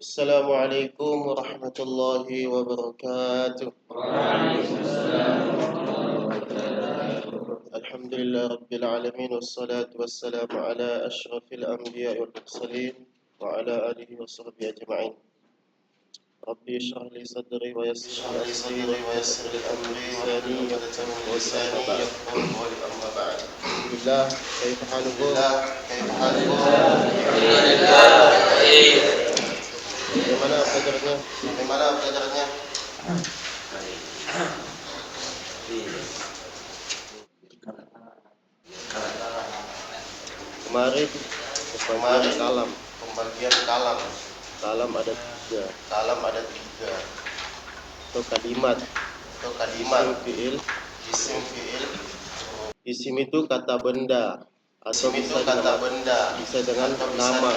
Assalamualaikum warahmatullahi wabarakatuh. Alhamdulillah rabbil alamin wassalatu wassalamu ala asyrafil anbiya'i wal mursalin wa ala alihi wa sahbihi ajma'in. Rabbi shrah li sadri wa yassir li amri wa lisani yafqahu qawli amma ba'd. Alhamdulillah, kaifa halukum? Bagaimana pelajarannya? Kemarin pembagian kalam. Kalam ada tiga. Atau kalimat. Isim fiil. Isim itu kata benda. Atau bisa dengan nama.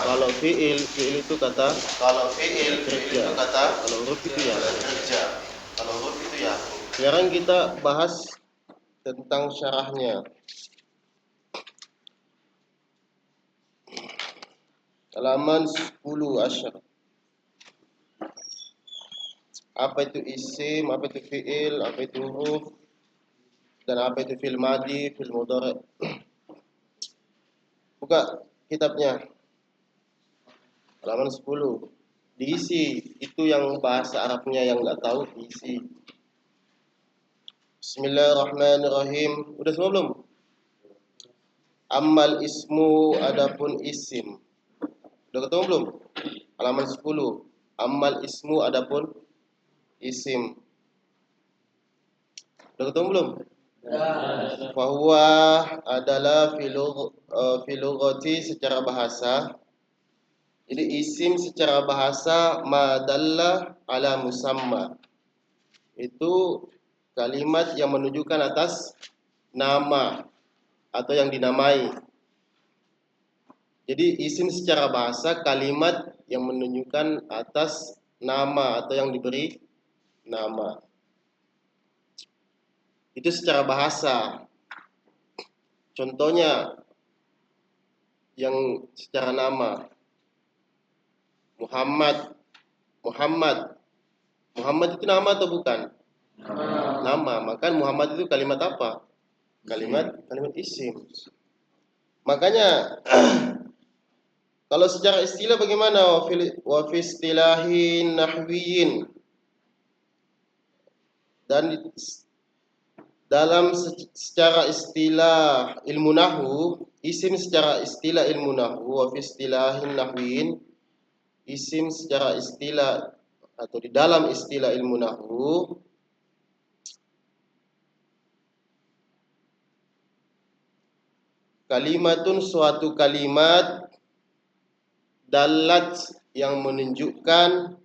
Kalau fiil itu kata. Kalau huruf itu ya. Sekarang kita bahas tentang syarahnya. Halaman 10 asyar. Apa itu isim, apa itu fiil, apa itu huruf, dan apa itu fi'il madhi, fi'il mudhari'. Buka kitabnya. Halaman 10. Diisi, itu yang bahasa Arabnya yang enggak tahu diisi. Bismillahirrahmanirrahim. Udah semua belum? Ammal ismu, adapun isim. Udah ketemu belum? Halaman 10. Ammal ismu, adapun isim. Udah ketemu belum? Fahuwa adalah filughati secara bahasa. Jadi isim secara bahasa madalla ala musamma. Itu kalimat yang menunjukkan atas nama atau yang dinamai. Jadi isim secara bahasa kalimat yang menunjukkan atas nama atau yang diberi nama. Itu secara bahasa. Contohnya yang secara nama. Muhammad itu nama atau bukan? Nama. Maka Muhammad itu kalimat apa? Kalimat isim. Makanya kalau secara istilah bagaimana? Wa fi istilahin nahwiyin. Dan dalam secara istilah ilmu nahwu, isim secara istilah ilmu nahwu, wa fi istilahin nahwiyin, isim secara istilah atau di dalam istilah ilmu nahwu, kalimatun suatu kalimat dalat yang menunjukkan,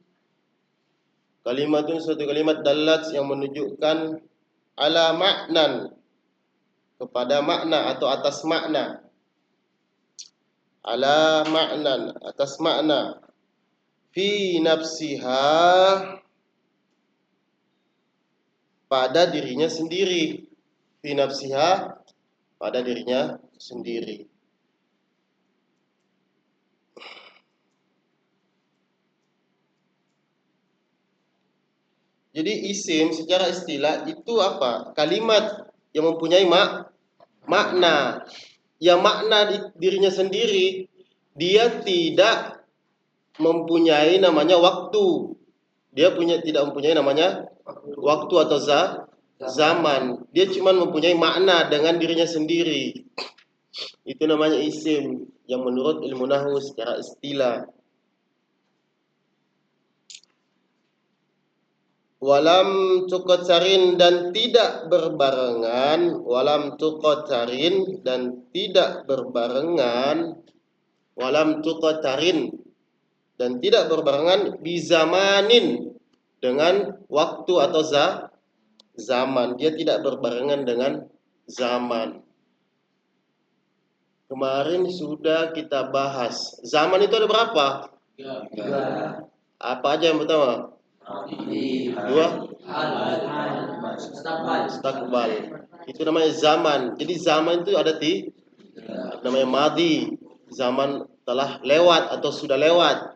suatu kalimat dalat yang menunjukkan ala maknan, kepada makna atau atas makna. Ala maknan, atas makna. Fi nafsiha, pada dirinya sendiri. Fi nafsiha, pada dirinya sendiri. Jadi isim secara istilah itu apa? Kalimat yang mempunyai makna. Yang makna dirinya sendiri, dia tidak mempunyai namanya waktu. Dia tidak mempunyai namanya waktu atau zaman. Dia cuma mempunyai makna dengan dirinya sendiri. Itu namanya isim yang menurut ilmu nahwu secara istilah. Walam tuqatarin dan tidak berbarengan, walam tuqatarin dan tidak berbarengan, walam tuqatarin dan tidak berbarengan bizamanin dengan waktu atau zaman. Dia tidak berbarengan dengan zaman. Kemarin sudah kita bahas. Zaman itu ada berapa? 3. Apa aja yang pertama? 2. Istakbal. Itu namanya zaman. Jadi zaman itu ada namanya madhi, zaman telah lewat atau sudah lewat,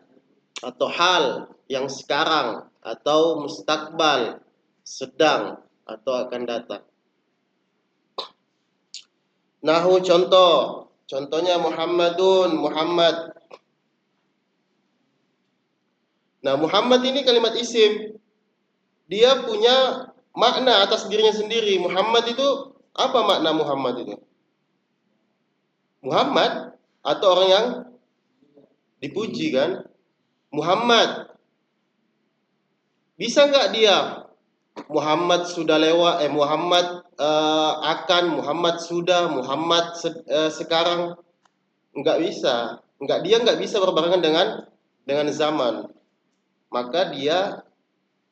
atau hal yang sekarang, atau mustakbal, sedang atau akan datang. Nahu contohnya Muhammadun, Muhammad. Nah, Muhammad ini kalimat isim. Dia punya makna atas dirinya sendiri. Muhammad itu apa makna Muhammad itu? Muhammad atau orang yang dipuji kan? Muhammad. Bisa nggak dia Muhammad sudah lewat, Muhammad akan, Muhammad sudah, Muhammad sekarang? Nggak bisa. Dia nggak bisa berbarengan dengan zaman. Maka dia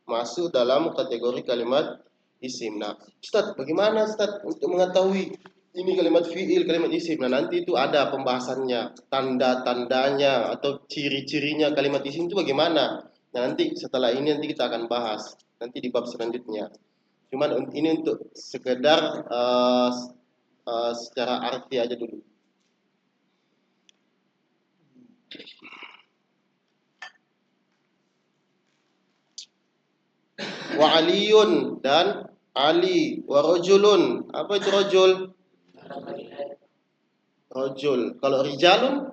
masuk dalam kategori kalimat isim. Nah, Ustaz, bagaimana Ustaz untuk mengetahui ini kalimat fi'il, kalimat isim? Nah, nanti itu ada pembahasannya, tanda-tandanya atau ciri-cirinya kalimat isim itu bagaimana. Nah, nanti setelah ini nanti kita akan bahas nanti di bab selanjutnya. Cuman ini untuk sekedar secara arti aja dulu. Wa aliyun, dan Ali. Wa rajulun, apa itu rajul? Rajul. Kalau rijalun,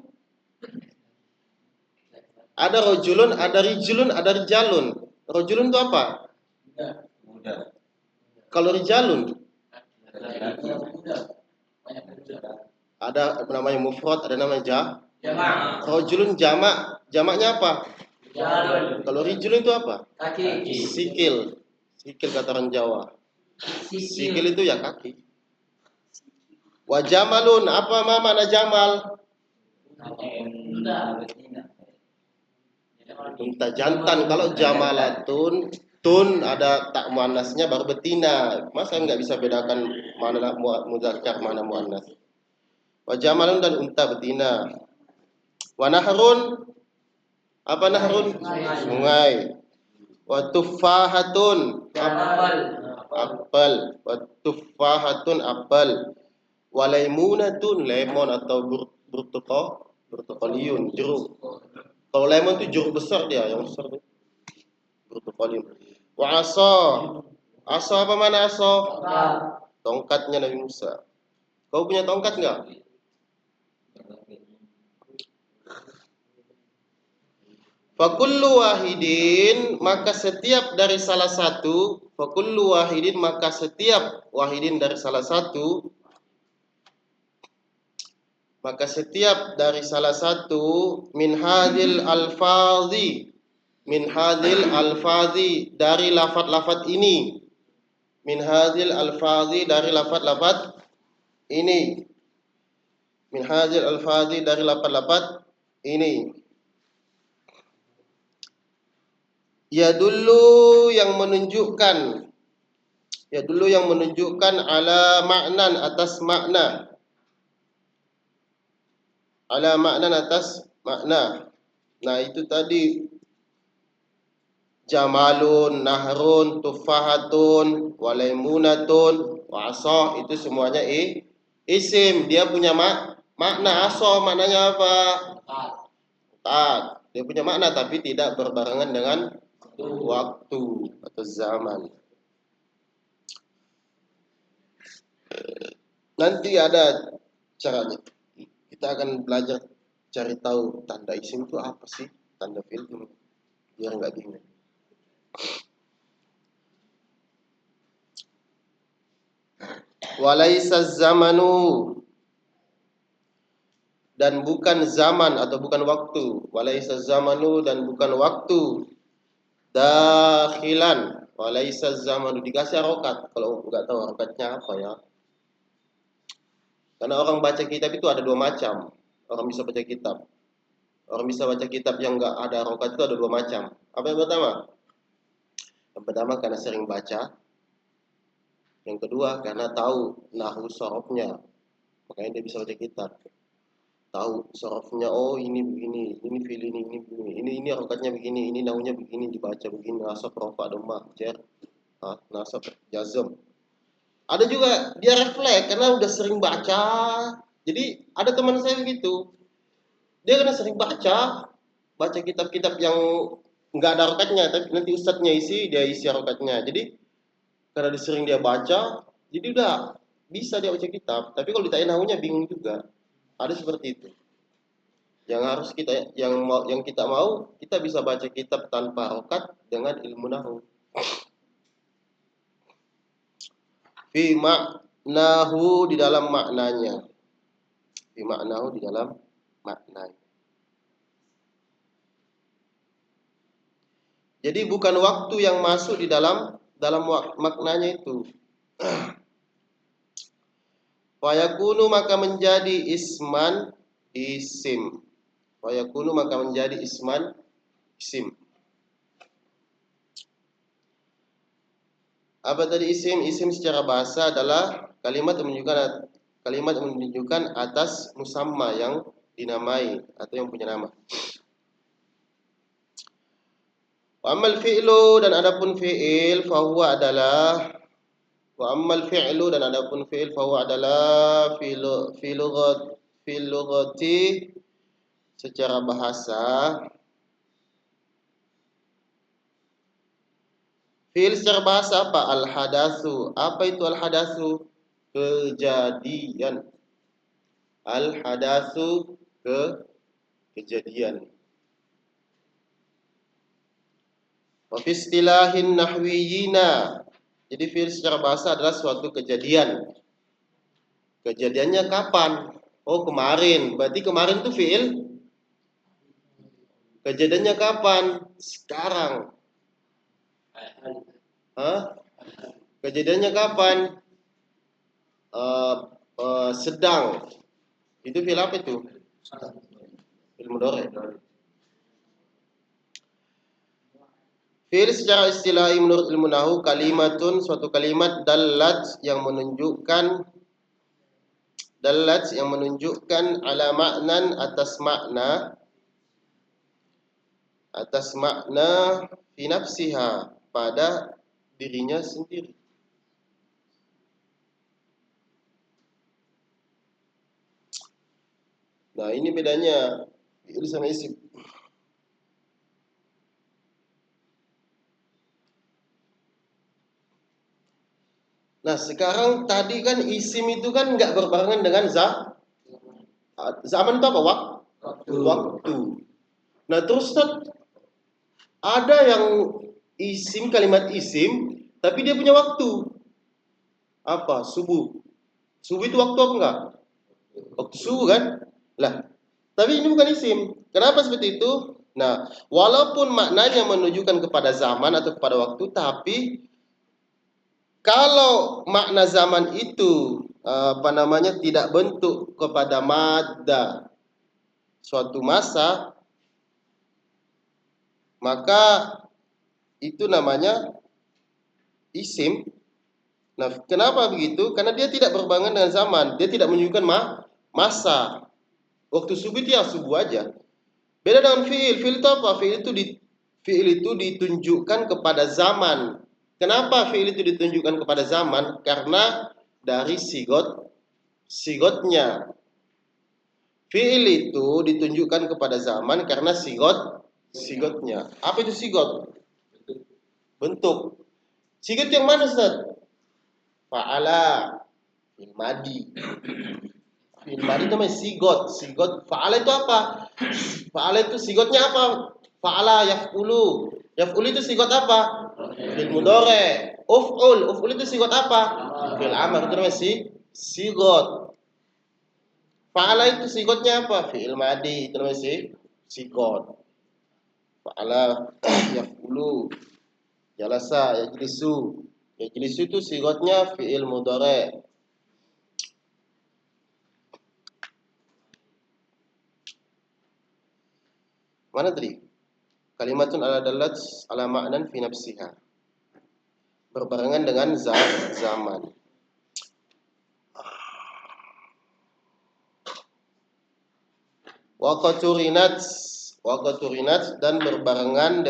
ada rajulun, ada rijulun, ada rijalun. Rajulun itu apa? Kalau rijalun, ada namanya mufrad, ada namanya jamak. Rajulun jamak, jamaknya apa? Kalau rijulun itu apa? Kaki. Sikil. Sikil kata orang Jawa. Sikil itu ya kaki. Wa jamalun, apa makna jamal? Unta jantan. Kalau jamalatun, tun ada tak muannasnya baru betina. Masa nggak bisa bedakan mana muzakkar mana muannas? Wa jamalun, dan unta betina. Wa nahrun, apa nahrun? Sungai. Wa tuffahatun, apel. Wa tuffahatun, apel. Wa laimunatun, lemon atau burtukoliun, jeruk. Kalau lemon itu jeruk besar, dia yang besar tuh. Burtukoliun. Wa asa. Asa apa mana asa? Tongkatnya Nabi Musa. Kau punya tongkat enggak? Fakullu wahidin, maka setiap dari salah satu, fakullu wahidin, maka setiap wahidin dari salah satu, maka setiap dari salah satu min hadil alfazi, min hadil alfazi, dari lafaz-lafaz ini, min hadil alfazi, dari lafaz-lafaz ini, min hadil alfazi, dari lafaz-lafaz ini, ya dulu yang menunjukkan, ya dulu yang menunjukkan ala maknan, atas makna, ala maknan, atas makna. Nah itu tadi jamalun, nahrun, tufahatun, walaimunatun, wa'asa, itu semuanya isim. Dia punya makna. Asa maknanya apa? Taat. Dia punya makna tapi tidak berbarengan dengan waktu atau zaman. Nanti ada caranya. Kita akan belajar cari tahu tanda isim itu apa sih, tanda fi'il itu, biar nggak bingung. Walaisa zamanu, dan bukan zaman atau bukan waktu. Walaisa zamanu, dan bukan waktu. Dakhilan, walaisa zamanu, dikasih harokat. Kalau nggak tahu harokatnya apa ya. Karena orang baca kitab itu ada dua macam. Orang bisa baca kitab. Orang bisa baca kitab yang nggak ada harokat itu ada dua macam. Apa yang pertama? Yang pertama karena sering baca. Yang kedua karena tahu nahwu sorofnya. Makanya dia bisa baca kitab. Tahu sorofnya, oh ini begini, ini fil ini begini, ini harokatnya begini, ini naunya begini, dibaca begini, nasab, rofa, domah, jar, nasab, jazm. Ada juga dia refleks karena udah sering baca. Jadi ada teman saya begitu, Dia karena sering baca kitab-kitab yang nggak ada harokatnya, tapi nanti ustadznya dia isi harokatnya. Jadi karena sering dia baca, jadi udah bisa dia baca kitab. Tapi kalau ditanya nahunya bingung juga. Ada seperti itu. Yang harus yang kita mau, kita bisa baca kitab tanpa harokat dengan ilmu nahu. Fi maknahu di dalam maknanya. Fi maknahu di dalam maknanya. Jadi bukan waktu yang masuk di dalam maknanya itu. Fayakunu maka menjadi isman isim. Fayakunu maka menjadi isman isim. Apa tadi isim? Isim secara bahasa adalah kalimat yang menunjukkan atas musamma yang dinamai atau yang punya nama. Wa ammal fi'lu dan adapun fi'il fahuwa adalah wa ammal fi'lu dan adapun fi'il fahuwa adalah fi lughati secara bahasa. Fi'il secara bahasa apa? Al-hadatsu. Apa itu al-hadatsu? Kejadian. Al-hadatsu kejadian. Wa fi istilahin nahwiyina. Jadi fi'il secara bahasa adalah suatu kejadian. Kejadiannya kapan? Oh, kemarin. Berarti kemarin itu fi'il. Kejadiannya kapan? Sekarang. Hah? Kejadiannya kapan? Sedang. Itu fi'il apa itu? Fi'il mudhari'. Fi'il secara istilahi menurut ilmu nahu kalimatun, suatu kalimat dalat yang menunjukkan ala maknan atas makna fi nafsiha pada dirinya sendiri. Nah, ini bedanya fi'il sama isim. Nah, sekarang tadi kan isim itu kan nggak berbarengan dengan zaman itu apa? Waktu. Nah, terus ada yang kalimat isim, tapi dia punya waktu. Apa? Subuh. Subuh itu waktu apa enggak? Waktu subuh kan? Lah, tapi ini bukan isim. Kenapa seperti itu? Nah, walaupun maknanya menunjukkan kepada zaman atau kepada waktu, tapi kalau makna zaman itu tidak bentuk kepada madda suatu masa, maka itu namanya isim. Nah, kenapa begitu? Karena dia tidak berbarengan dengan zaman, dia tidak menunjukkan masa. Waktu subuh itu ya subuh aja. Beda dengan fi'il. Fi'il itu apa? Fi'il itu ditunjukkan kepada zaman. Kenapa fi'il itu ditunjukkan kepada zaman? Karena dari sigotnya. Fi'il itu ditunjukkan kepada zaman karena sigotnya. Apa itu sigot? Bentuk. Sigot yang mana, Ustaz? Fa'ala, fi'il madi. Fi'il madi namanya sigot. Fa'ala itu apa? Fa'ala itu sigotnya apa? Fa'ala yaf'ulu. Yaf'ulu itu sigot apa? Fi'il mudhari'. Uf'ul itu sigot apa? Fi'il amr. Itu namanya sigot. Fa'ala itu sigotnya apa? Fi'il madi. Itu namanya sigot. Fa'ala yaf'ulu. Jalasa yajlisu. Yajlisu itu sigotnya fi'il mudhari'. Mana tadi? Kalimatun ala dalat ala ma'nan fi nafsiha. Berbarengan dengan zaman. Waqaturinat dan berbarengan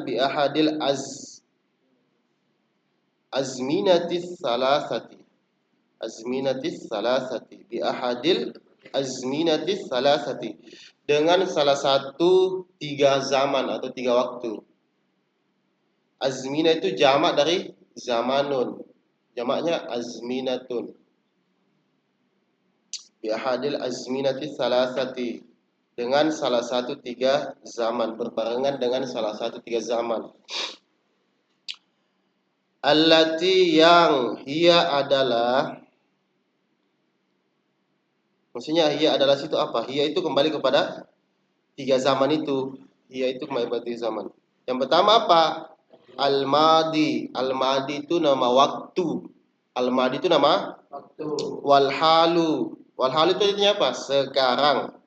bi ahadil azminatis salasati azminatis salasati, bi ahadil azminatis salasati, dengan salah satu 3 zaman atau 3 waktu. Azmina itu jamak dari zamanun, jamaknya azminatun. Bi ahadil azminatis salasati, dengan salah satu 3 zaman, berbarengan dengan salah satu 3 zaman. Allati, yang hiya adalah, maksudnya hiya adalah situ apa? Hiya itu kembali kepada 3 zaman itu. Hiya itu kembali kepada 3 zaman. Yang pertama apa? Al-madi. Al-madi itu nama waktu. Al-madi itu nama waktu. Wal-halu. Wal-halu itu artinya apa? Sekarang.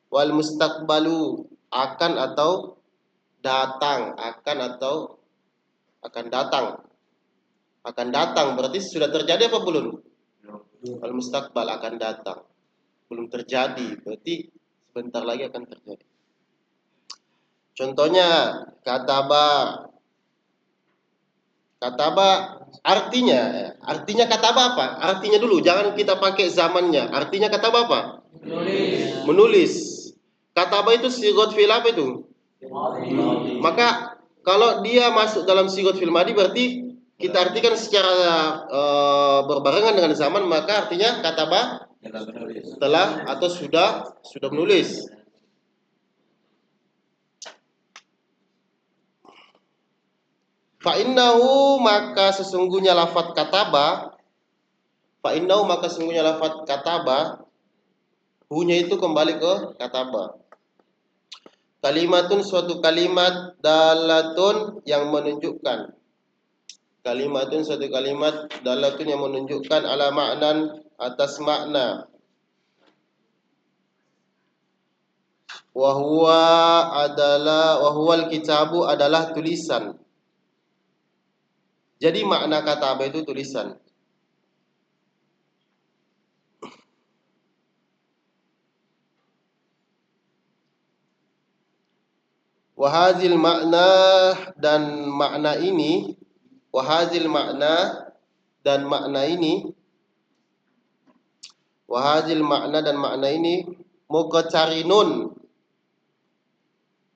Wal mustaqbalu, akan atau datang, akan atau akan datang. Akan datang berarti sudah terjadi apa belum? Al mustaqbal, akan datang. Belum terjadi, berarti sebentar lagi akan terjadi. Contohnya kataba. Kataba artinya kataba apa? Artinya dulu, jangan kita pakai zamannya. Artinya kataba apa? Menulis. Kataba itu sigot fi'il apa itu? Maka kalau dia masuk dalam sigot fi'il madi berarti kita artikan secara berbarengan dengan zaman, maka artinya kataba telah atau sudah menulis. Fa'innahu, maka sesungguhnya lafadz kataba. Fa'innahu, maka sesungguhnya lafadz kataba, hunya itu kembali ke kataba. Kalimatun, suatu kalimat, dalatun, yang menunjukkan. Kalimatun, suatu kalimat, dalatun, yang menunjukkan ala maknan, atas makna. Wahuwal kitabu adalah tulisan. Jadi makna kataba itu tulisan. Wahazil makna, dan makna ini, wahazil makna dan makna ini, wahazil makna dan makna ini, muqtarinun,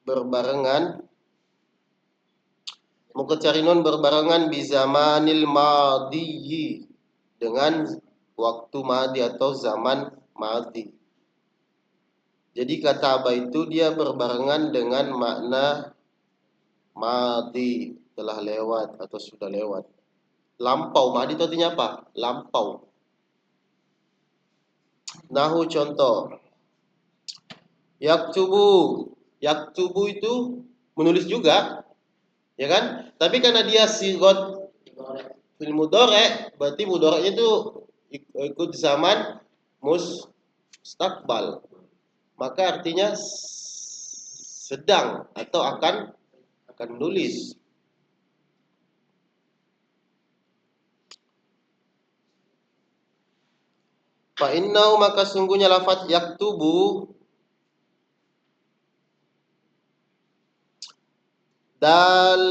berbarengan, muqtarinun berbarengan bizamanil madiyyi, dengan waktu madi atau zaman madi. Jadi kataba itu dia berbarengan dengan makna madi, telah lewat atau sudah lewat. Lampau, madi itu artinya apa? Lampau. Nahu, contoh. Yaktubu. Yaktubu itu menulis juga, ya kan? Tapi karena dia sigot fil mudhari', berarti mudhari'nya itu ikut zaman mustaqbal. Maka artinya sedang atau akan menulis. Fa innahu, maka sungguhnya lafaz yaktubu dal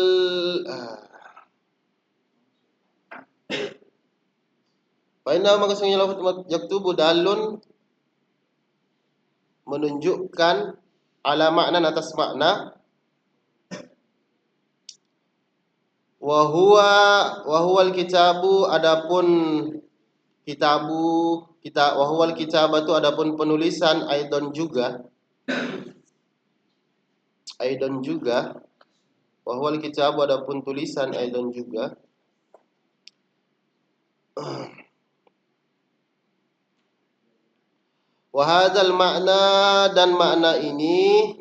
fa innahu, maka sungguhnya lafaz yaktubu dalun, menunjukkan ala makna, atas makna. Wa huwal kitabu, adapun kitabu, wa huwal kitabatu, adapun penulisan, aidon juga, wa huwal kitabu, adapun tulisan, aidon juga. Wa hadzal makna, dan makna ini,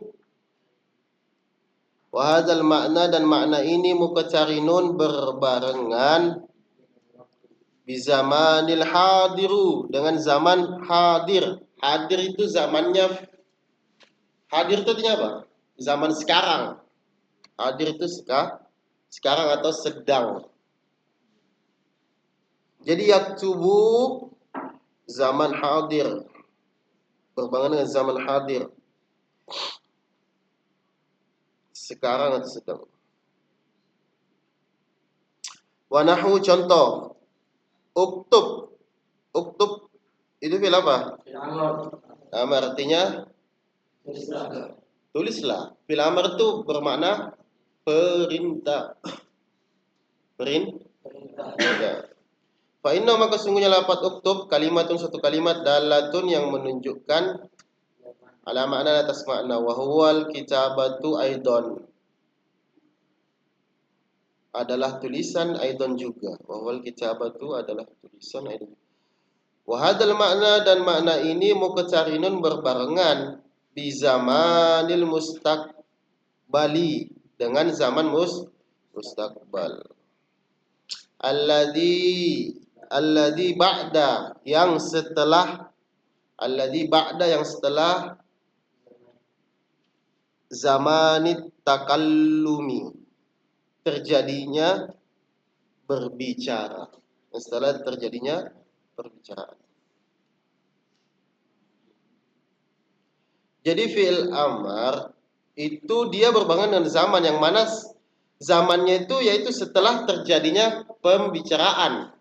wa hadzal makna, dan makna ini, muqtarinun, berbarengan bizamanil hadiru, dengan zaman hadir. Hadir itu zamannya, hadir itu artinya apa? Zaman sekarang. Hadir itu sekarang atau sedang. Jadi yaktubu zaman hadir, berbarengan dengan zaman hadir, sekarang atau sedang. Wa nahu, contoh. Uktub. Uktub itu fi'il apa? Amar artinya tulislah. Fi'il amar itu bermakna perintah. Perintah. Fa inna maka sungguhnya lafaz uktub kalimatun suatu kalimat dalatun yang menunjukkan ala makna atas makna wa huwal kitabatu aidon adalah tulisan aidon juga. Wa huwal kitabatu adalah tulisan aidon. Wa hadzal makna dan makna ini muqtarinun berbarengan di zamanil mustaqbali dengan zaman mustaqbal. Alladzi ba'da yang setelah zamanit takallumi terjadinya berbicara. Setelah terjadinya perbicaraan. Jadi fi'il amar itu dia berbarengan dengan zaman yang mana zamannya itu yaitu setelah terjadinya pembicaraan.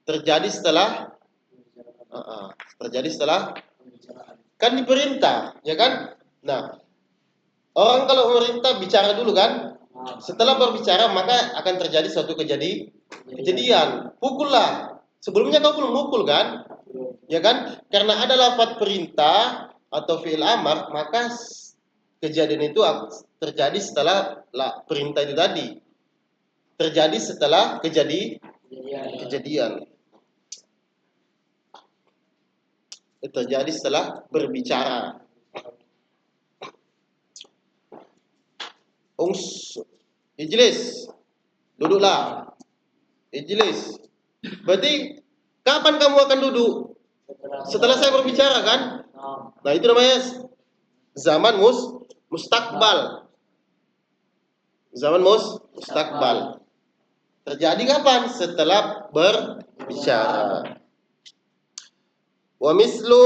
Terjadi setelah kan diperintah, ya kan? Nah, orang kalau memerintah bicara dulu kan? Setelah berbicara maka akan terjadi suatu kejadian. Pukullah. Sebelumnya kau belum mukul kan? Ya kan? Karena ada lafaz perintah atau fi'il amar, maka kejadian itu terjadi setelah perintah itu tadi. Terjadi setelah kejadian. Terjadi setelah berbicara. Ijlis. Duduklah. Ijlis. Berarti kapan kamu akan duduk? Setelah saya berbicara kan? Nah, itu namanya zaman mustakbal. Zaman mustakbal. Terjadi kapan? Setelah berbicara. Wa mislu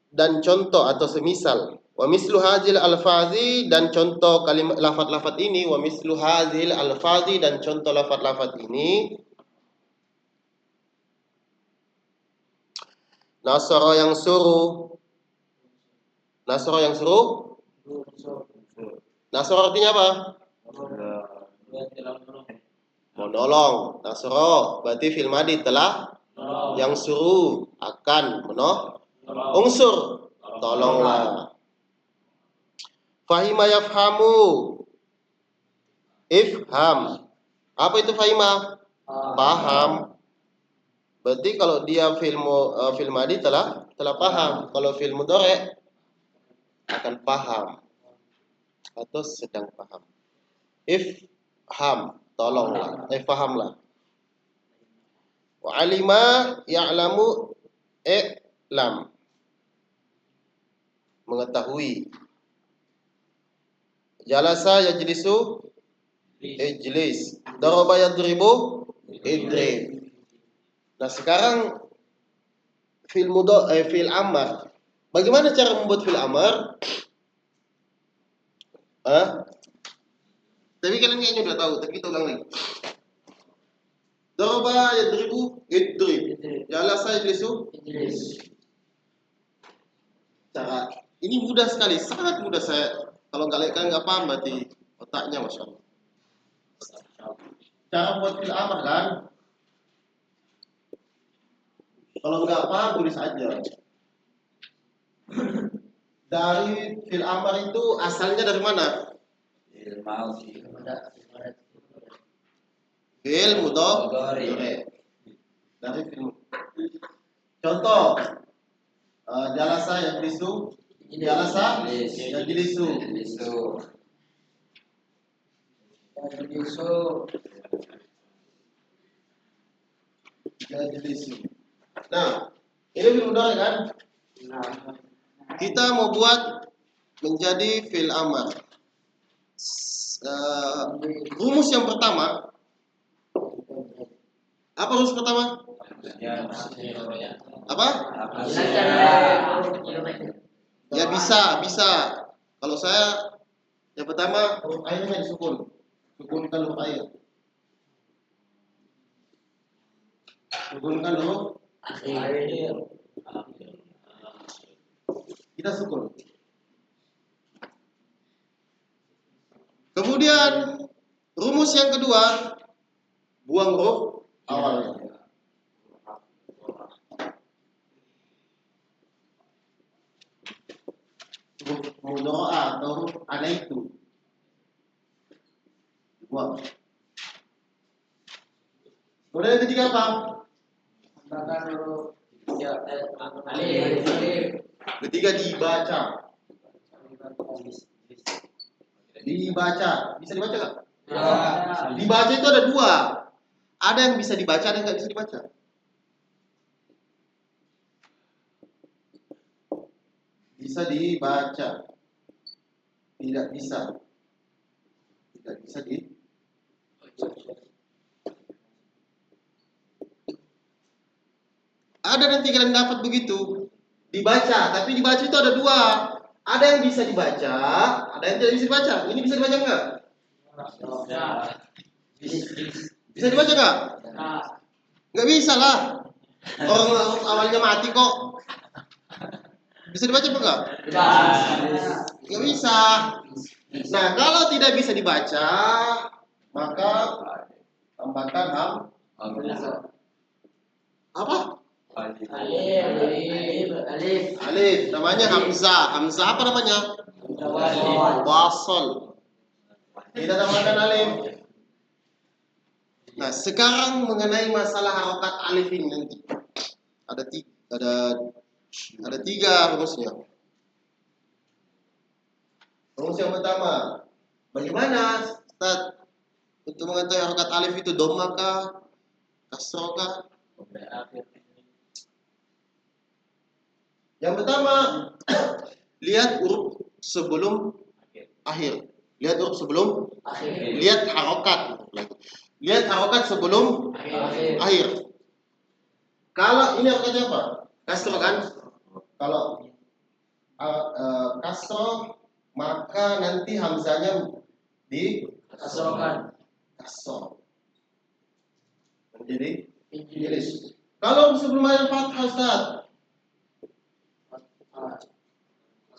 dan contoh atau semisal. Wa mislu hadzal alfazi dan contoh kalimat lafaz-lafaz ini, wa mislu hadzal alfazi dan contoh lafaz-lafaz ini. Nasara yang suruh. Nasara yang suruh. Nasara artinya apa? Menolong. Nasara berarti fil madi telah. Yang suruh akan unsur tolonglah. Fahima yafhamu. Ifham. Apa itu fahima? Paham. Berarti kalau dia fil madi telah paham. Kalau fil mudhari akan paham atau sedang paham. Ifham, tolonglah. Fahamlah. Wa alima ya'lamu i'lam. Mengetahui. Jalasa yajlisu ijlis. Daraba yadribu idrib. Nah, sekarang fil amar. Bagaimana cara membuat fil amar? Tapi kalian kayaknya udah tahu, tapi kita ulang lagi. Daraba yadribu idrib. Jalasa yajlisu ijlis. Cara ini mudah sekali, sangat mudah. Saya kalau kalian nggak paham berarti otaknya Masya Allah. Cara buat fil amar kan? Kalau nggak paham tulis aja. Dari fil amar itu asalnya dari mana? Fil mudhari. Dari fil. Contoh, jalasa yajlisu. Jalasa yajlisu. Nah, ini fil mudhari kan? Kita mau buat menjadi fil amar. Rumus yang pertama. Apa rumus pertama? Apa? Ya bisa. Kalau saya yang pertama huruf airnya disukun. Sukunkan huruf air. Sukunkan huruf akhir. kita sukun. Kemudian rumus yang kedua, buang huruf awalnya. Huruf mudhara'a atau huruf alaitu buang. Kemudian yang ketiga apa? Tambahkan huruf alif. Ketiga dibaca. Dibaca. Bisa dibaca nggak? Ya. Dibaca itu ada dua. Ada yang bisa dibaca, ada yang nggak bisa dibaca. Bisa dibaca. Tidak bisa. Tidak bisa dibaca. Ada nanti kalian dapat begitu. Dibaca, tapi dibaca itu ada dua. Ada yang bisa dibaca, ada yang tidak bisa dibaca. Ini bisa dibaca nggak? Bisa dibaca nggak? Nggak bisa lah. Orang awalnya mati kok. Bisa dibaca apa enggak? Nggak bisa. Nah, kalau tidak bisa dibaca, maka tambahkan apa? Alif. Namanya hamzah. Hamzah apa namanya? Wasol. Tidak tambahkan alif. Nah, sekarang mengenai masalah harokat alif ini nanti ada tiga rumusnya. Rumus yang pertama, bagaimana Ustaz untuk mengetahui harokat alif itu dhamma kah, kasroh kah? Yang pertama, lihat huruf sebelum akhir. Lihat huruf sebelum akhir. Lihat harokat. Lihat harokat sebelum akhir. Kalau ini harokatnya apa? Kasroh kan? Kalau kasroh, maka nanti hamzanya di Kasrohkan. kasroh. Menjadi Inggris. Kalau sebelum ada fathah Ustaz,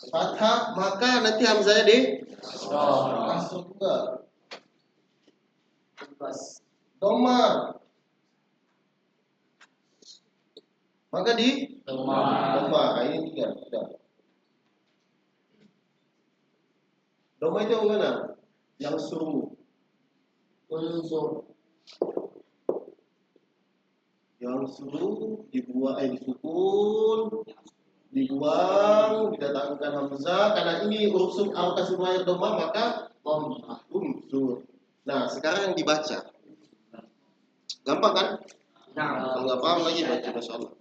fathah, maka nanti hamzanya di kasroh juga. Dhamma, maka di dhamma. Ini tiga. Dhamma itu yang mana? Yang suruh. Yang suruh dibuang, disukun, dibuang, didatangkan hamzah. Karena ini urusan harokat sebelum akhir dhamma, maka unsur. Nah, sekarang yang dibaca. Gampang kan? Kalau nggak paham lagi baca, Masya Allah.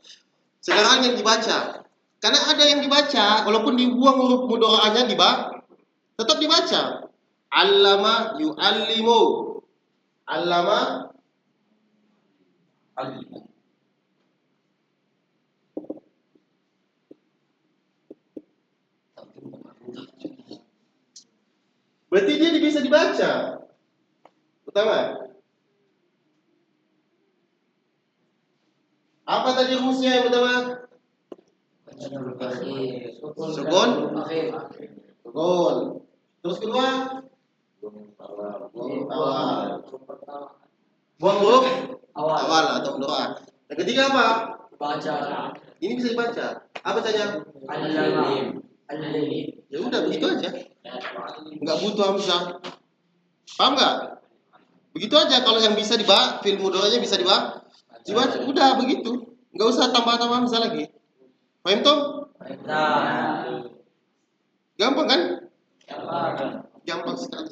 Sekarang yang dibaca. Karena ada yang dibaca, walaupun dibuang huruf mudharaanya tetap dibaca. Allama yu'allimu. Allama berarti dia bisa dibaca. Pertama, apa tadi rumusnya yang pertama? Sukun. Sukun. Terus kedua? Buang huruf awal atau mudhara'. Yang ketiga apa? Baca. Ini bisa dibaca. Apa saja? Ya udah begitu aja. Nggak butuh hamzah. Paham nggak? Begitu aja. Kalau yang bisa dibaca, fil mudhara'nya bisa dibaca. Udah begitu. Nggak usah tambah-tambah hamzah lagi. Paham toh? Gampang kan? Gampang sekali.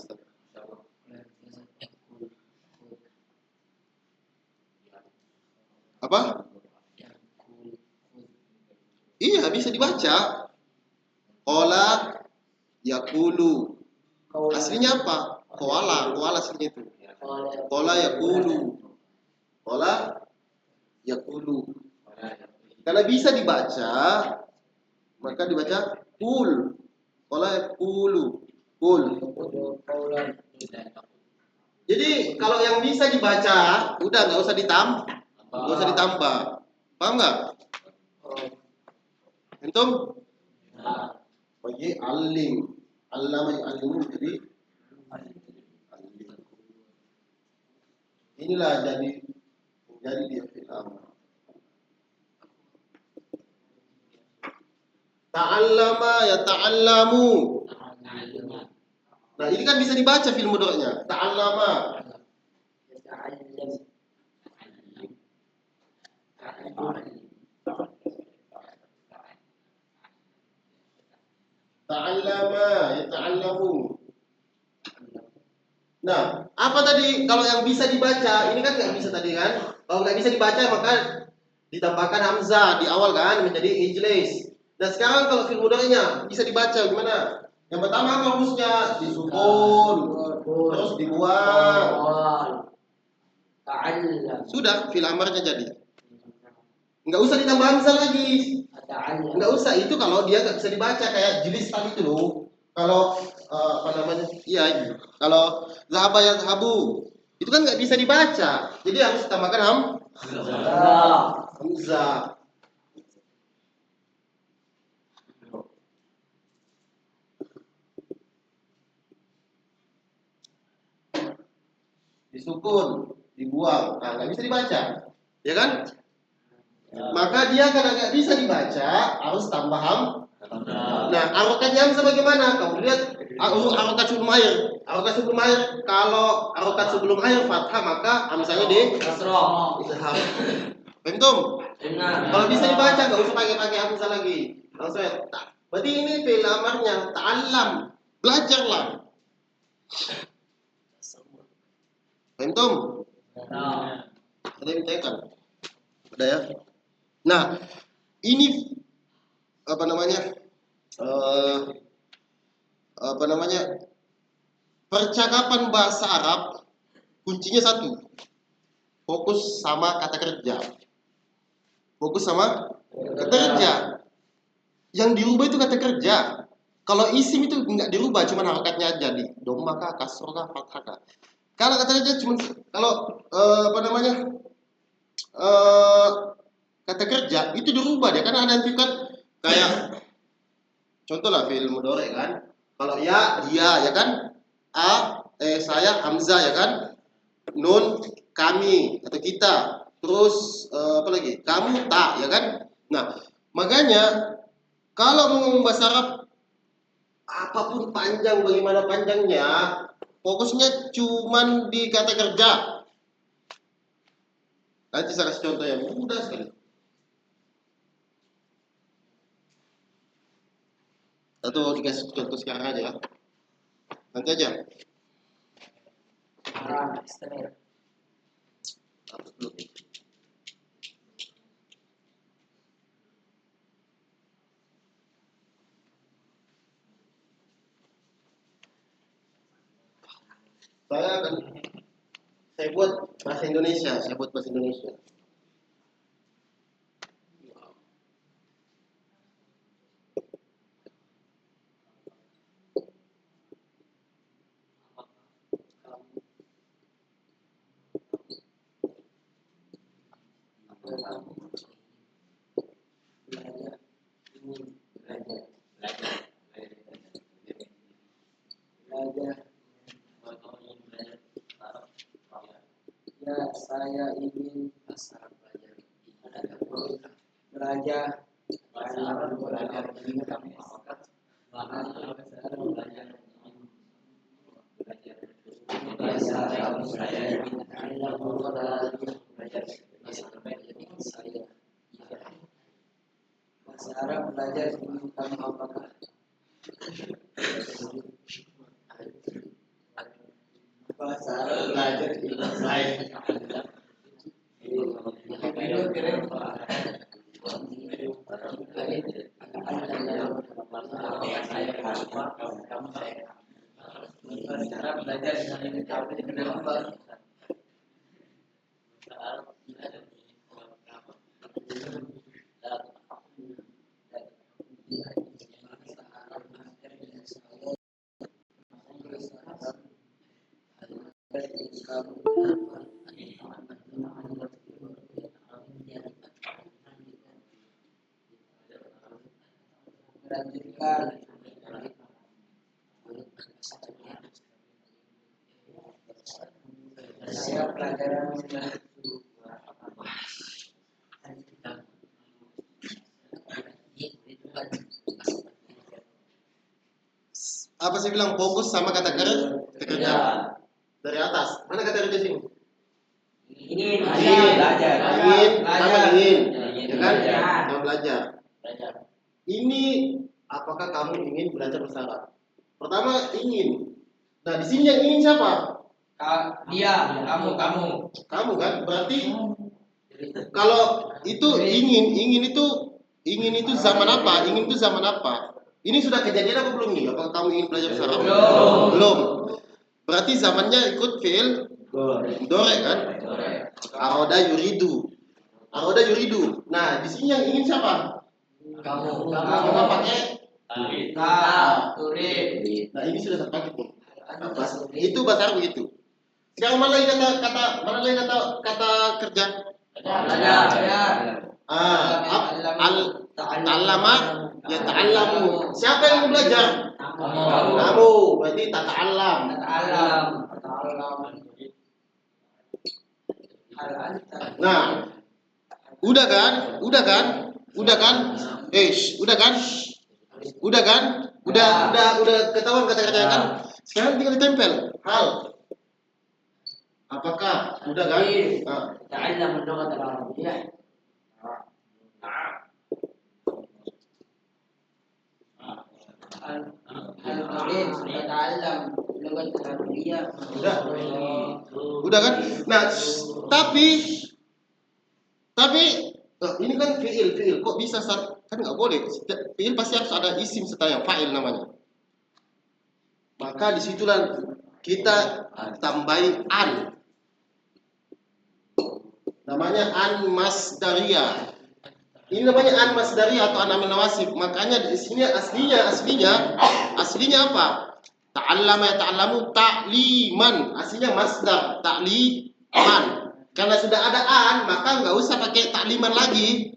Apa? Iya, bisa dibaca. Qala yaqulu. Aslinya apa? Qala aslinya itu. Qala yaqulu. Qala yaqulu. Karena bisa dibaca, maka dibaca qul. Qala yaqulu. Qul. Jadi kalau yang bisa dibaca, udah nggak usah Nggak usah ditambah. Paham nggak? Antum? Bagi alim. Allama yu'allimu jadi alim. Inilah jadi dia fi'il. Ta'allama ya ta'allamu. Nah, ini kan bisa dibaca fi'il mudhari'nya. Ta'allama. Ta'allama ya ta'allamu. Nah, apa tadi kalau yang bisa dibaca? Ini kan nggak bisa tadi kan? Kalau nggak bisa dibaca maka ditambahkan hamzah di awal kan menjadi ijlis. Nah sekarang kalau fi'il mudhari'nya bisa dibaca gimana? Yang pertama apa harusnya? Disukun, terus dibuang. Sudah fi'il amarnya jadi. Nggak usah ditambah hamzah lagi. Nggak usah, itu kalau dia nggak bisa dibaca kayak jelis tadi itu loh. Kalau apa namanya? Iya, kalau zahaba ya zahabu itu kan nggak bisa dibaca, jadi harus tambahkan hamzah. Disukun, dibuang, nah nggak bisa dibaca, ya kan? Maka dia karena nggak bisa dibaca harus tambah Nah, harokatnya hamzah bagaimana? Kamu lihat harokat sebelum air. Harokat sebelum air, kalau harokat sebelum air fathah maka hamzahnya di Kasroh. izhar. Bentum. Kalau bisa dibaca nggak usah pakai hamzah lagi. Langsung ya. Berarti ini fi'il amarnya ta'allam. Belajarlah. Bentum. Ada yang tekan. Udah ya. Nah, ini apa namanya? Percakapan bahasa Arab kuncinya satu, fokus sama kata kerja. Fokus sama kata kerja. Yang dirubah itu kata kerja. Kalau isim itu nggak dirubah, cuma harokatnya aja di domba kah, kasroh kah, fathah kah. Kalau kata kerja cuma kalau kata kerja itu dirubah dia, karena ada yang kan kayak contoh lah fi'il mudhari kan. Kalau ya dia ya kan, saya hamzah ya kan, nun kami atau kita, terus apa lagi, kamu tak ya kan. Nah makanya kalau ngomong bahasa Arab apapun panjang bagaimana panjangnya, fokusnya cuman di kata kerja. Nanti saya kasih contoh yang mudah sekali. Atau dikasih contoh sekarang aja ya. Nanti aja. Saya buat bahasa Indonesia. Ya, saya ingin belajar bahasa Arab belajar tentang apakah bahasa Arab belajar lanjutkan. Saya pelajaran Apa saya bilang fokus sama kata kerja dari atas. Mana kata kerja sini? ingin Belajar. Ingin, sama ingin, ya kan? Belajar. Sama belajar. Ini apakah kamu ingin belajar bahasa Arab? Pertama ingin. Nah di sini yang ingin siapa? Dia, kamu. Kamu kan? Berarti kalau itu ingin itu zaman apa? Ingin itu zaman apa? Ini sudah kejadian apa belum nih? Apakah kamu ingin belajar bahasa Arab? Belum. Berarti zamannya ikut fi'il dore kan? Aroda yuridu. Nah, di sini yang ingin siapa? Kamu pakai turin. Nah, ini sudah terpakai nih. Itu bahasa Arab begitu. Sekarang mana lagi kata kerja? Belajar. Ta'allama ya ta'allamu. Siapa yang belajar? Kamu. Berarti tata'allam. Nah, udah kan? Udah kan? Udah ketahuan kata-katanya kan? Sekarang tinggal ditempel. Hal. Apakah? Udah kan? Nah. تعلم اللغة العربية. المريض يتعلم اللغة العربية. Udah kan? Nah, tapi ini kan fiil. Kok bisa kan nggak boleh? Fiil pasti harus ada isim setelah yang fa'il namanya. Maka disitulah kita tambahi an. Namanya an masdariyah. Ini namanya an masdariyah atau an amil nawasib. Makanya di sini aslinya apa? Ta'allama ya ta'allamu ta'liman. Aslinya masdar ta'liman. Karena sudah ada an, maka nggak usah pakai ta'liman lagi.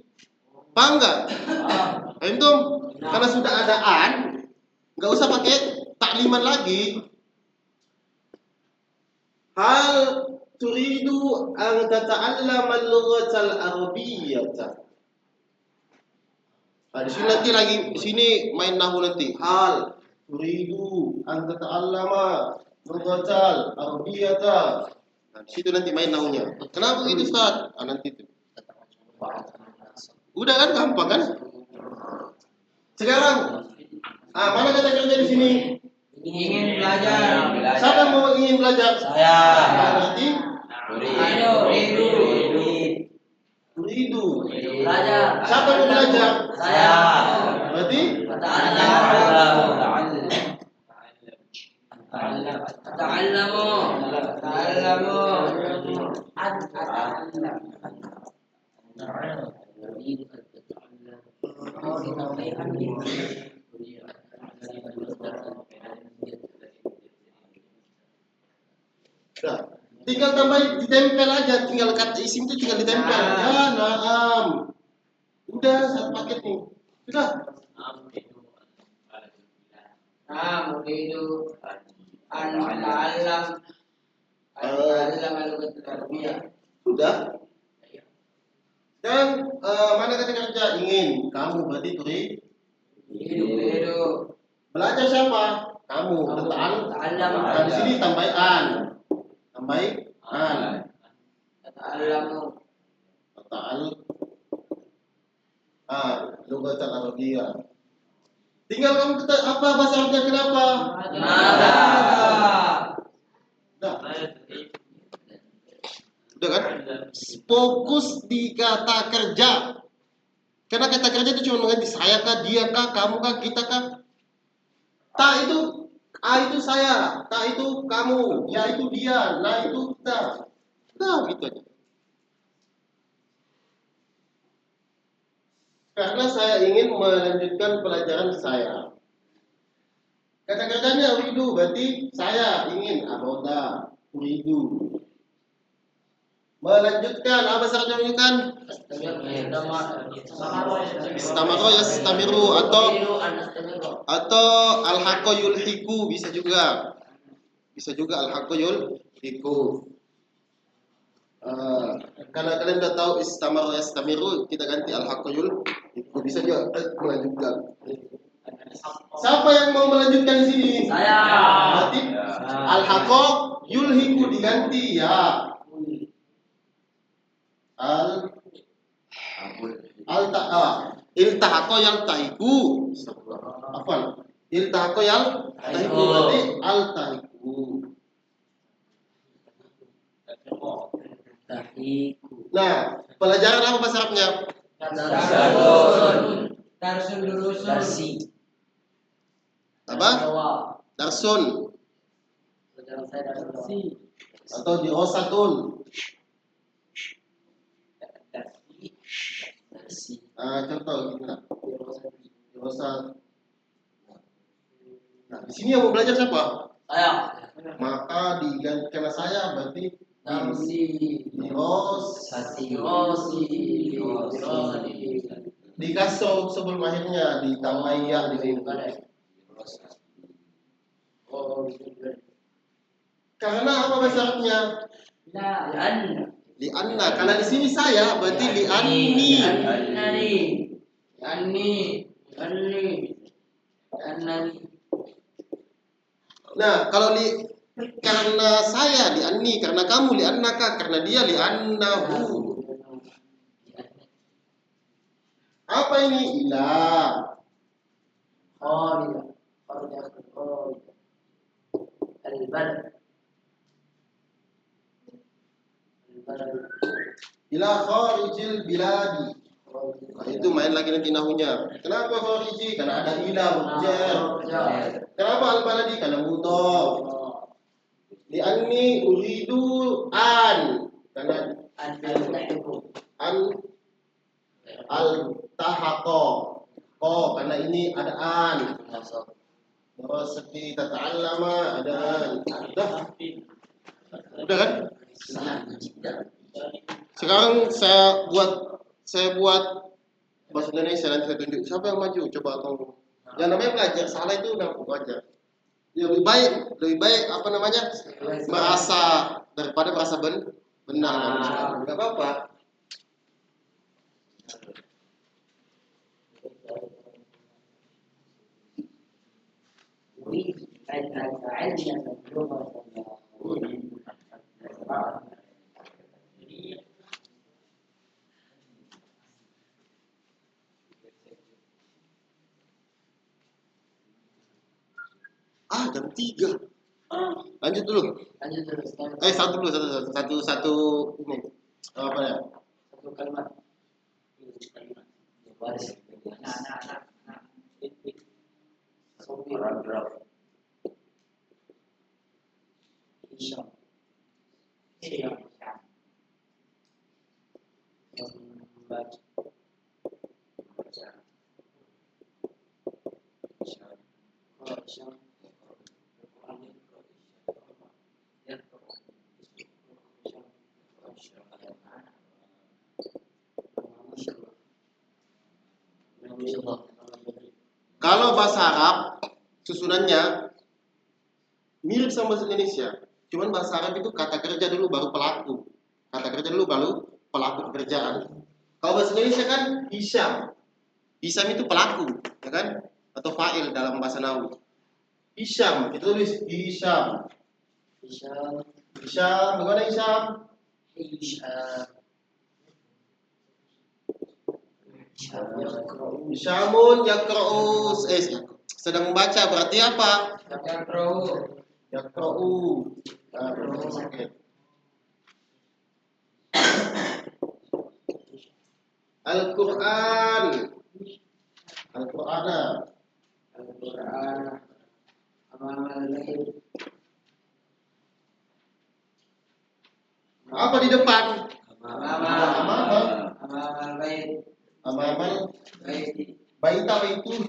Paham nggak? Antum? Karena sudah ada an, nggak usah pakai ta'liman lagi. Hal turidu an tata'allama al-lughatal arabiyyah. Nah, di sini main nahu nanti. Hal turidu an tata'allama lughatal arabiyyah. Nah, di situ nanti main nahunya. Kenapa begitu, Ustaz? Nanti itu. Udah kan gampang kan? Sekarang, mana kata kerja di sini? Ingin belajar. Siapa yang mau ingin belajar? Saya. Berarti turidu. Belajar. Siapa yang mau belajar? Saya. Berarti nah, tinggal tambah ditempel aja, tinggal kata isim itu tinggal ditempel. Ya, naam. Udah satu paket nih. Sudah. Muridu an ta'allam al-lughat al-arabiyyah. Sudah. Dan mana kata kerja? Ingin. Kamu berarti Uridu belajar siapa? Kamu. ta'allam. Nah, di sini tambah an. Ta'allamu. Lughat al-arabiyyah. Tinggal kamu apa bahasa Arabnya kenapa? Mada. Udah kan? Fokus di kata kerja. Karena kata kerja itu cuma mengganti saya kah, dia kah, kamu kah, kita kah. Ta itu A itu saya, ta itu kamu, ya itu dia, nah itu kita. Nah, gitu aja. Karena saya ingin melanjutkan pelajaran saya. Kata kerjanya uridu, berarti saya ingin aroda, uridu. Melanjutkan. Apa syaratnya melanjutkan? Istamaro yastamiru atau al-haqqo yulhiku bisa juga. Bisa juga al-haqqo yulhiku. Karena kalian udah tahu istamaro yastamiru, kita ganti al-haqqo yulhiku. Bisa juga melanjutkan. Siapa yang mau melanjutkan di sini? Saya. Berarti al-haqqo yulhiku diganti ya. Iltahaqo yang tahiku. Apa? Iltahaqo yang tahiku berarti al-tahiku. Nah, pelajaran apa bahasa Arabnya? Darsun. Apa? Darsun atau dirosatun. Contoh gitu lah. Dirosat. Nah, di sini yang mau belajar siapa? Saya. Maka diganti karena saya berarti dikasih sebelum akhirnya ditambah ya di sini. Karena apa bahasa Arabnya? Lianna. Karena di sini saya berarti lianni. Nah, kalau karena saya lianni, karena kamu liannaka, karena dia liannahu. Apa ini? Ilah. Ila kharijil biladi. Nah, itu main lagi nanti nahunya. Kenapa khariji? Karena ada ila hujjar. Kenapa al-baladi? Karena mudhaf. Li'anni uridu an. Karena an al-tahaqo. Karena ini ada an. Seperti tata'allama ada an. Udah kan? Sekarang saya buat bahasa Indonesia, nanti saya tunjuk siapa yang maju, coba kamu. Yang namanya belajar salah itu udah aja. Lebih baik apa namanya, merasa daripada merasa benar. Nggak apa-apa. Jam 3. Lanjut dulu. Satu ini. Apa ya? Satu kalimat. Paragraf. Isyam. Membaca. Kalau bahasa Arab susunannya mirip sama bahasa Indonesia. Cuman bahasa Arab itu kata kerja dulu baru pelaku. Kata kerja dulu baru pelaku pekerjaan. Kalau bahasa Indonesia kan Hisham. Hisham itu pelaku, ya kan? Atau fa'il dalam bahasa Nahu. Hisham, kita tulis Hisham. Hisham, bagaimana Hisham? Hishamun yakra'u. Sedang membaca berarti apa? Yakra'u. Al-Qur'an. Al-Qur'ana. Apa di depan? Amamal baita baitu.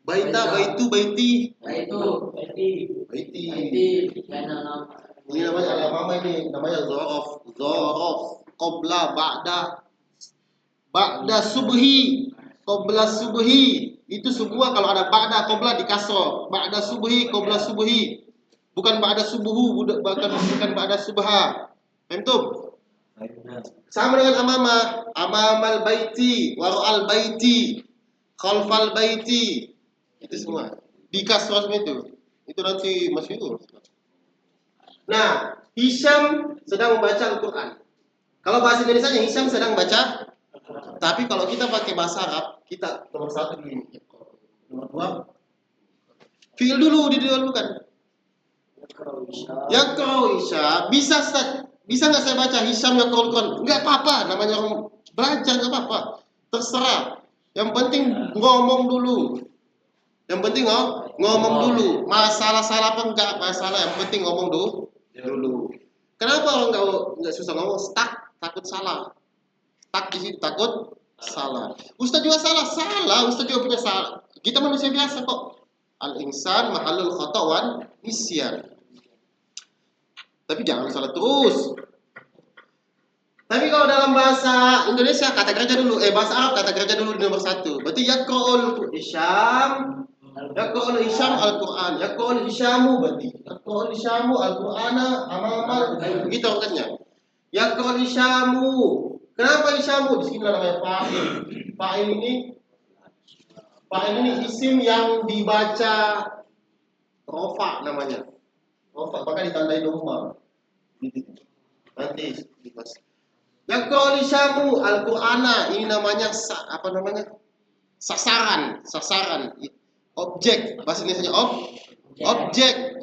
Baita baitu baiti. Baiti. Ini namanya al-amama, ini namanya zorof. Zorof. Qobla, ba'da subhi. Qobla subhi. Itu semua kalau ada ba'da, qobla di kasroh. Ba'da subhi, qobla subhi. Bukan ba'da subuhu, bukan ba'da subha. Entum? Sama dengan amama. Amamal baiti, waro'al baiti, khalfal baiti. Itu semua. Di kasroh semua itu. Itu nanti masyhur. Nah, Hisham sedang membaca Al-Quran. Kalau bahasa Indonesia Hisham sedang baca. Tapi kalau kita pakai bahasa Arab, kita nomor 1 dulu ini. Nomor 2, fi'il dulu didahulukan. Yaqra'u Hisham. Bisa Ustaz? Bisa nggak saya baca Hisham yaqra'ul Quran? Nggak apa-apa, namanya orang belajar, nggak apa-apa. Terserah. Yang penting ngomong dulu. Yang penting ngomong dulu. Masalah salah apa enggak masalah, yang penting ngomong dulu. Kenapa orang nggak susah ngomong? Stuck, takut salah. Stuck di situ, takut salah. Ustaz juga salah. Ustaz juga punya salah. Kita manusia biasa kok. Al-insan mahallul khata' wan nisyan. Tapi jangan salah terus. Tapi kalau dalam bahasa Indonesia kata kerja dulu, bahasa Arab kata kerja dulu di nomor 1. Berarti yaqra'ul Hisham. Yaqra'ul Hisham Al-Quran. Yaqra'ul Hishamu berarti. Yaqra'ul Hishamu Al-Qur'ana amamal. Begitu artinya. Yaqra'ul Hishamu. Kenapa Hishamu? Di sini namanya fa'il. Fa'il ini isim yang dibaca rofa namanya. Rofa, maka ditandai doma. Nanti dibahas. Yaqra'ul Hishamu Al-Qur'ana. Ini namanya sasaran. Objek, bahasa Indonesia objek.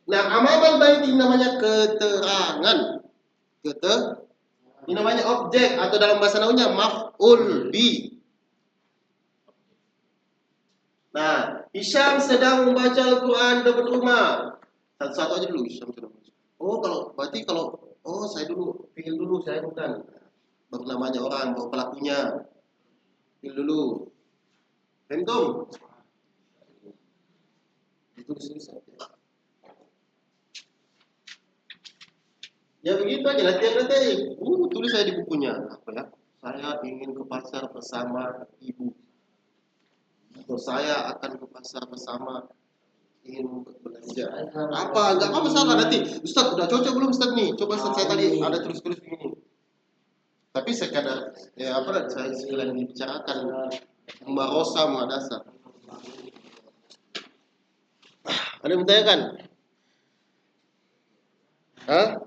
Nah, amamal bait ini namanya keterangan. Ini namanya objek atau dalam bahasa nahunya maf'ul bi. Nah, Hisham sedang membaca Al-Quran di depan rumah. Satu-satu aja dulu Hisham sedang membaca. Saya dulu, fi'il dulu, saya bukan. Baru namanya orang, baru pelakunya. Fi'il dulu. Entum? Itu disini saja. Ya begitu aja, latihan. Tulis saya di bukunya. Apa ya? Saya ingin ke pasar bersama ibu. Atau saya akan ke pasar bersama ingin belanja. Apa? Enggak apa masalah nanti. Ustaz, udah cocok belum Ustaz nih? Coba Ustaz, saya tadi ada tulis-tulis begini. Tapi sekadar saya sekalian dibicarakan Mumarosa Muadasa. Ada yang bertanyakan? Hah?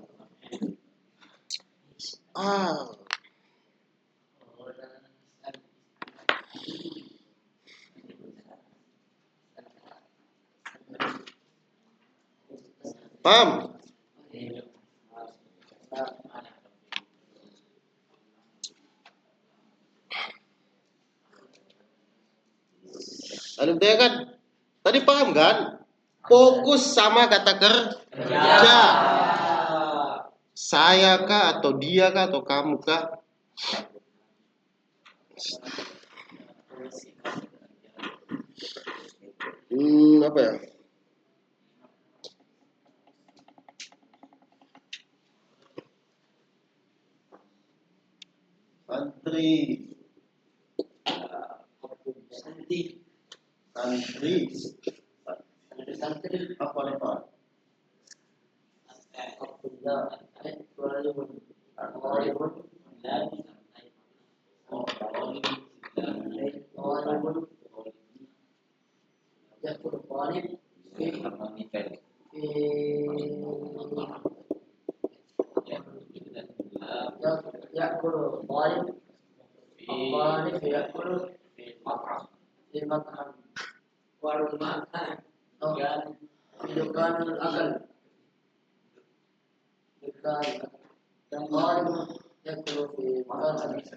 Paham? Ada yang bertanyakan? Tadi paham kan? Fokus sama kata kerja. Saya kah atau dia kah atau kamu kah? Apa ya? Santri apa?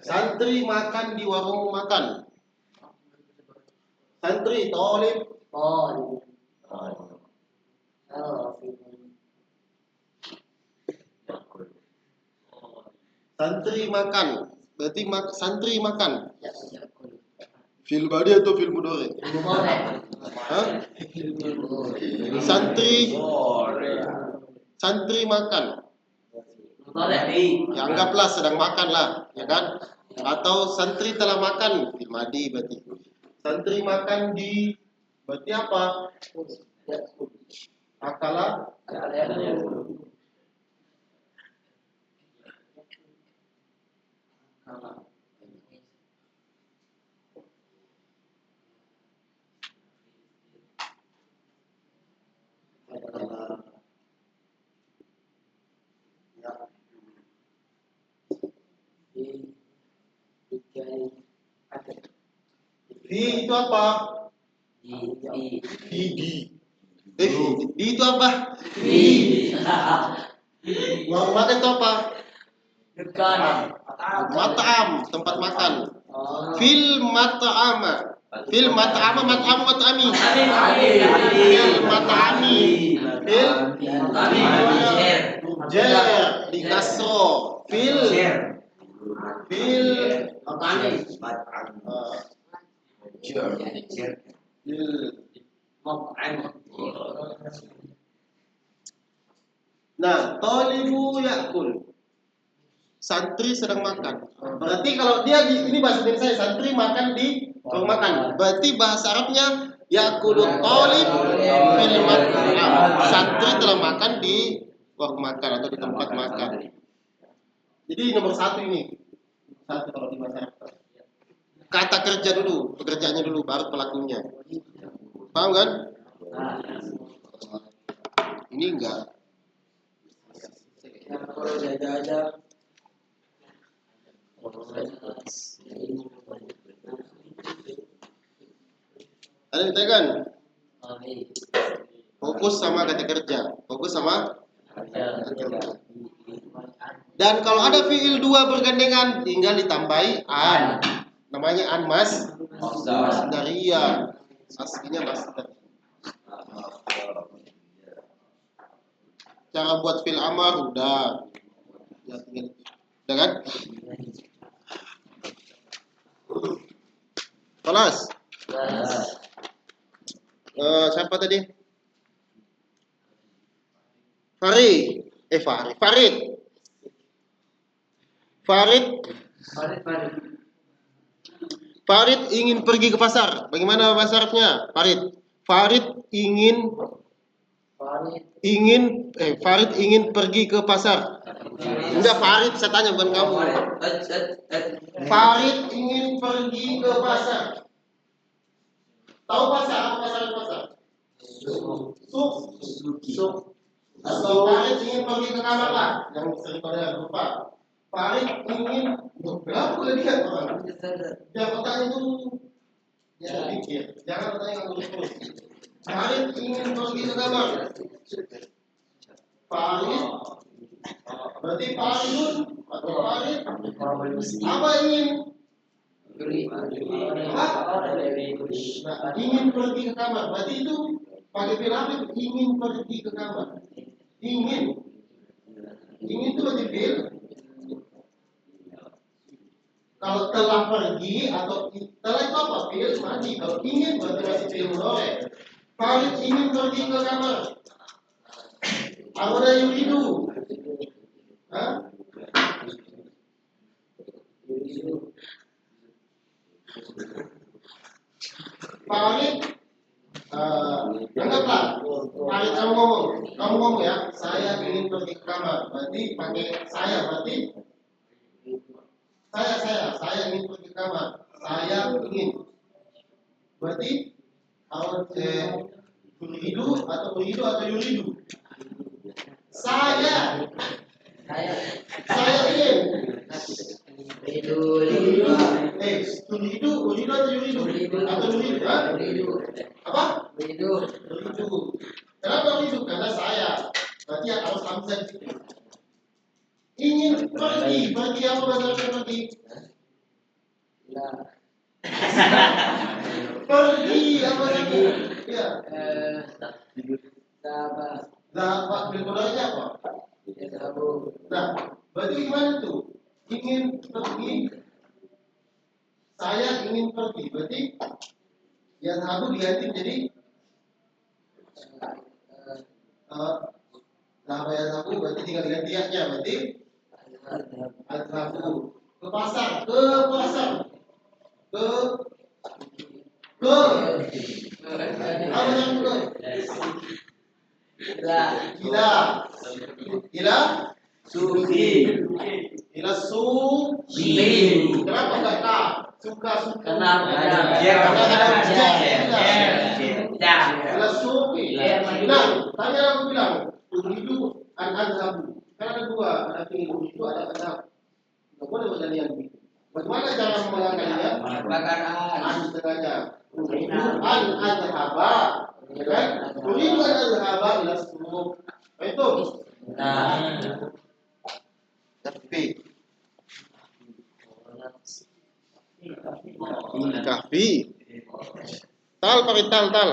Santri makan di warung makan. Santri tolib. Santri makan. Berarti santri makan. Fil badi atau fil mudhari? Hah? Santri Santri makan. Mutoleh. Ya anggaplah sedang makan lah, ya kan? Atau santri telah makan, fil madi berarti. Santri makan di berarti apa? Akala di itu apa? Di. Di itu apa? Warung makan itu apa? Mat'am, tempat makan. Fil mat'ama. Fil mat'ama, mat'am, mat'ami. Fil mat'ami. Fil jer di kasro. Fil Nah, tolibu yakul. Santri sedang makan. Berarti kalau dia ini bahasa Indonesia, santri makan di ruang makan. Berarti bahasa Arabnya yakulut tolib fil mat'am. Santri telah makan di ruang makan atau di tempat makan. Jadi nomor satu ini. Satu kalau di bahasa Arab. Kata kerja dulu, pekerjaannya dulu, baru pelakunya. Paham kan? Ini enggak. Ada yang tekan? Fokus sama kata kerja. Fokus sama kata kerja. Dan kalau ada fiil dua bergandengan, tinggal ditambahi an. Namanya an mas masdariyah. Aslinya masdar. Cara buat fiil amar udah. Ya, tinggal. Udah kan? Kelas. Siapa tadi? Farid ingin pergi ke pasar. Bagaimana bahasa Arabnya? Farid ingin pergi ke pasar. Enggak, Farid saya tanya bukan kamu. Farid ingin pergi ke pasar. Tahu pasar? Apa pasar? Suk. Atau Farid ingin pergi ke kamar lah. Yang sering pada lupa. Farid ingin berapa kelebihan orang? Dia bertanya dulu. Ya pikir. Jangan bertanya terus. Farid ingin pergi ke kamar. Farid. Berarti Faridun atau Farid apa ingin? Nah, ingin pergi ke kamar. Berarti itu pakai fi'il ingin pergi ke kamar. Ingin itu berarti fi'il. Kalau telah pergi atau telah itu apa? Fi'il madi. Kalau ingin berarti masih fi'il mudhari. Farid ingin pergi ke kamar. Ada yuridu. Hah? Farid anggaplah Farid kamu ngomong ya, saya ingin pergi ke kamar. Berarti pakai saya, berarti saya ingin pergi ke kamar. Saya ingin. Berarti kalau yuridu atau yuridu. Saya ingin. Yuridu atau yuridu? Atau yuridu? Apa? Yuridu. Kenapa yuridu? Karena saya. Berarti harus hamzah di situ. Ingin pergi apa bahasa pergi? Pergi apa tadi? Ya. Dapat bilmodalnya apa? Nah, berarti gimana tuh? Ingin pergi. Saya ingin pergi. Berarti yang aku diganti jadi Zahaba yazhabu berarti tinggal ganti ya-nya berarti azhabu. Ke pasar, ke pasar. Ke apa yang ke? Gila. Gila. Suki. Gila suki. Kenapa enggak ka? Suka. Kenapa? Karena ada Ya. Gila suki. Nah, tanya aku bilang, itu an-azhabu. Kan ada dua, ada fi'il itu ada azhab. Enggak boleh bergantian begitu. Bagaimana cara mengangkatnya? An setengahnya. Uridu an-azhaba. Ya kan? Uridu an-azhaba ila suq. Itu. Nah. Tapi kahfi. Tal pakai tal.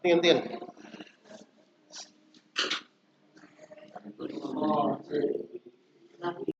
Tinggal.